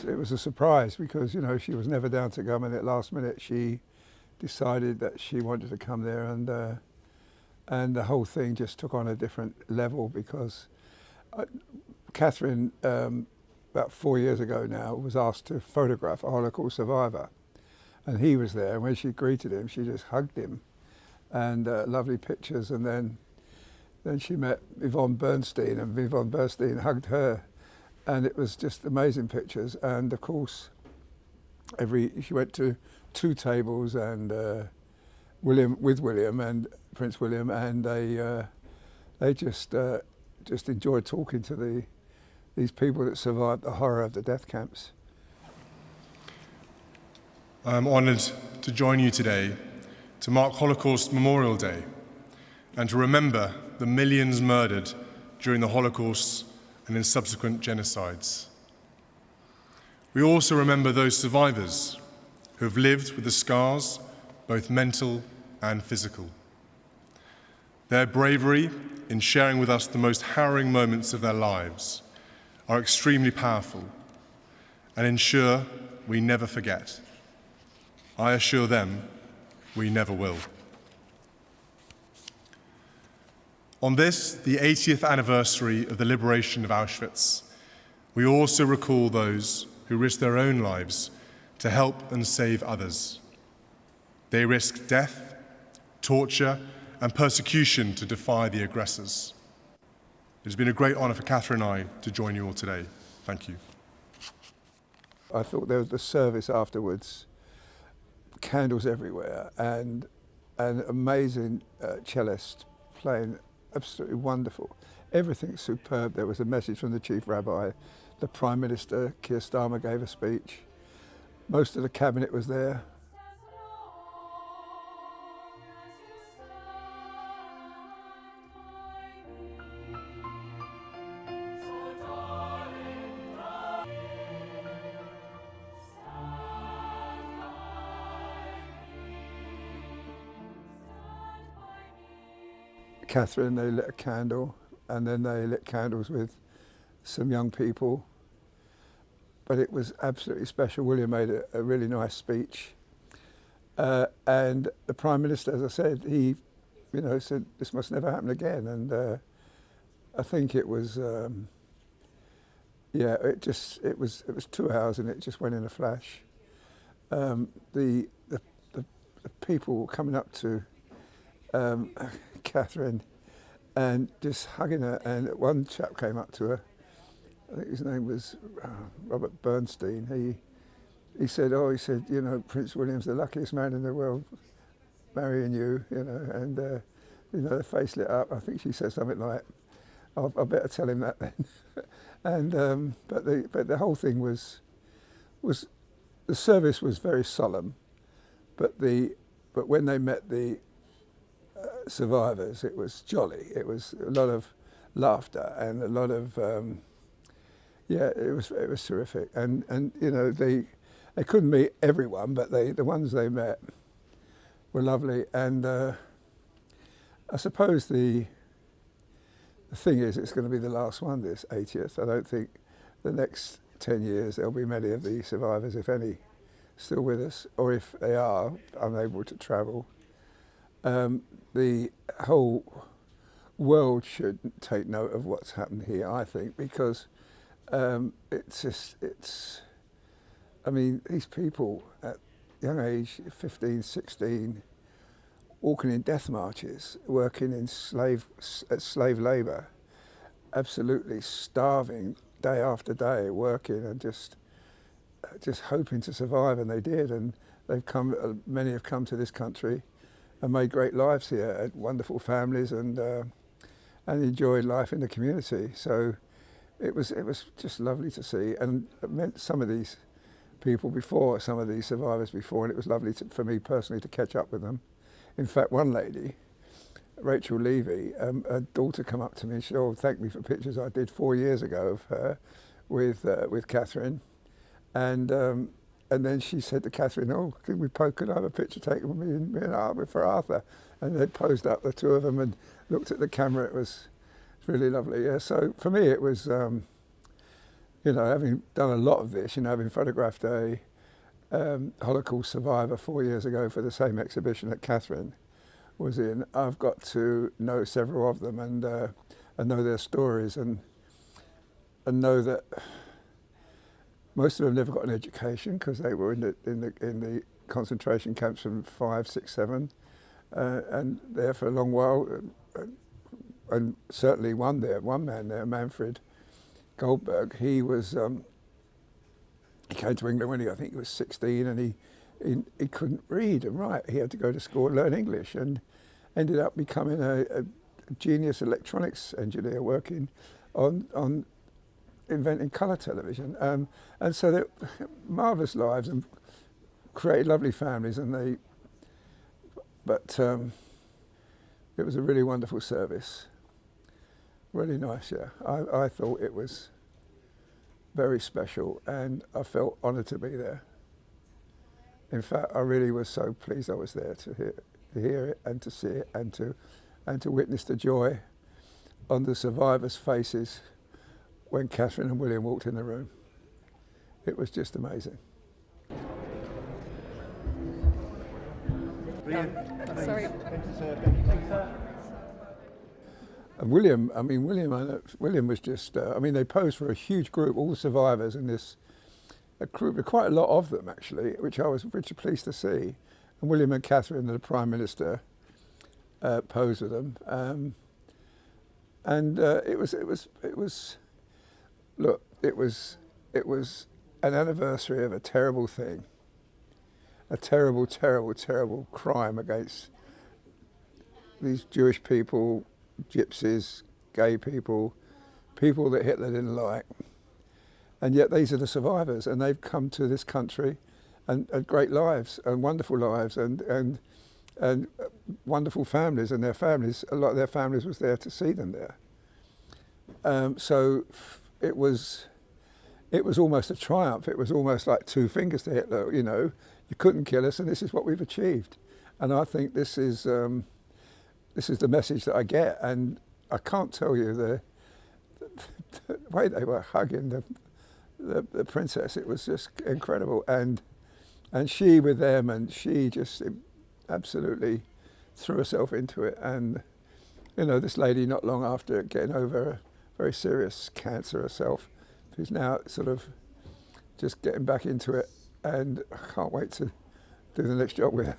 was a surprise because, you know, she was never down to come, and at last minute she decided that she wanted to come there, and the whole thing just took on a different level because Catherine, about 4 years ago now, was asked to photograph a Holocaust survivor, and he was there, and when she greeted him, she just hugged him, and lovely pictures, and then she met Yvonne Bernstein, and Yvonne Bernstein hugged her, and it was just amazing pictures. And of course, she went to 2 tables, and William and Prince William, and they just enjoyed talking to these people that survived the horror of the death camps. I'm honoured to join you today to mark Holocaust Memorial Day and to remember the millions murdered during the Holocaust and in subsequent genocides. We also remember those survivors who have lived with the scars, both mental and physical. Their bravery in sharing with us the most harrowing moments of their lives are extremely powerful and ensure we never forget. I assure them we never will. On this, the 80th anniversary of the liberation of Auschwitz, we also recall those who risked their own lives to help and save others. They risked death, torture, and persecution to defy the aggressors. It has been a great honour for Catherine and I to join you all today. Thank you. I thought there was the service afterwards, candles everywhere, and an amazing cellist playing absolutely wonderful. Everything's superb. There was a message from the Chief Rabbi. The Prime Minister, Keir Starmer, gave a speech. Most of the cabinet was there. Catherine, they lit a candle, and then they lit candles with some young people. But it was absolutely special. William made a really nice speech. And the Prime Minister, as I said, he, you know, said this must never happen again. And I think it was, it was 2 hours, and it just went in a flash. The people were coming up to Catherine and just hugging her, and one chap came up to her. I think his name was Robert Bernstein. He said, you know, Prince William's the luckiest man in the world marrying you, you know, and you know, their face lit up. I think she said something like, I better tell him that then. And but the whole thing was the service was very solemn, but when they met the survivors, it was jolly. It was a lot of laughter and a lot of it was terrific. And you know, they couldn't meet everyone, but the ones they met were lovely. And I suppose the thing is, it's going to be the last one, this 80th. I don't think the next 10 years there'll be many of the survivors, if any, still with us, or if they are unable to travel. The whole world should take note of what's happened here, I think, because I mean, these people at young age, 15, 16, walking in death marches, working in slave labour, absolutely starving day after day, working and just hoping to survive, and they did, and many have come to this country and made great lives here, had wonderful families, and enjoyed life in the community. So it was just lovely to see, and I met some of these people before, some of these survivors before, and it was lovely for me personally to catch up with them. In fact, one lady, Rachel Levy, her daughter come up to me and she said, "Oh, thank me for pictures I did 4 years ago of her with Catherine," and then she said to Catherine, "Oh, could I have a picture taken with me and for Arthur?" And they posed up, the two of them, and looked at the camera. It was really lovely. Yeah. So for me, it was, you know, having done a lot of this, you know, having photographed a Holocaust survivor 4 years ago for the same exhibition that Catherine was in, I've got to know several of them and know their stories and know that most of them never got an education because they were in the concentration camps from 5, 6, 7, and there for a long while. And certainly one man there, Manfred Goldberg, he came to England when I think he was 16, and he couldn't read and write. He had to go to school and learn English, and ended up becoming a genius electronics engineer working on inventing colour television. And so they're marvellous lives and created lovely families, but it was a really wonderful service. Really nice, yeah. I thought it was very special, and I felt honoured to be there. In fact, I really was so pleased I was there to hear it and to see it and to witness the joy on the survivors' faces when Catherine and William walked in the room. It was just amazing. Sorry. And William was just, they posed for a huge group, all the survivors in a group, quite a lot of them actually, which I was pretty pleased to see. And William and Catherine, the Prime Minister, posed with them. It was an anniversary of a terrible thing, a terrible, terrible, terrible crime against these Jewish people, gypsies, gay people, people that Hitler didn't like. And yet these are the survivors, and they've come to this country and great lives and wonderful lives and wonderful families, and their families, a lot of their families was there to see them there. So it was almost a triumph. It was almost like two fingers to Hitler, you know, you couldn't kill us, and this is what we've achieved. And I think this is the message that I get, and I can't tell you the way they were hugging the princess. It was just incredible, and she with them, and she just absolutely threw herself into it. And you know, this lady, not long after getting over a very serious cancer herself, who's now sort of just getting back into it, and I can't wait to do the next job with her.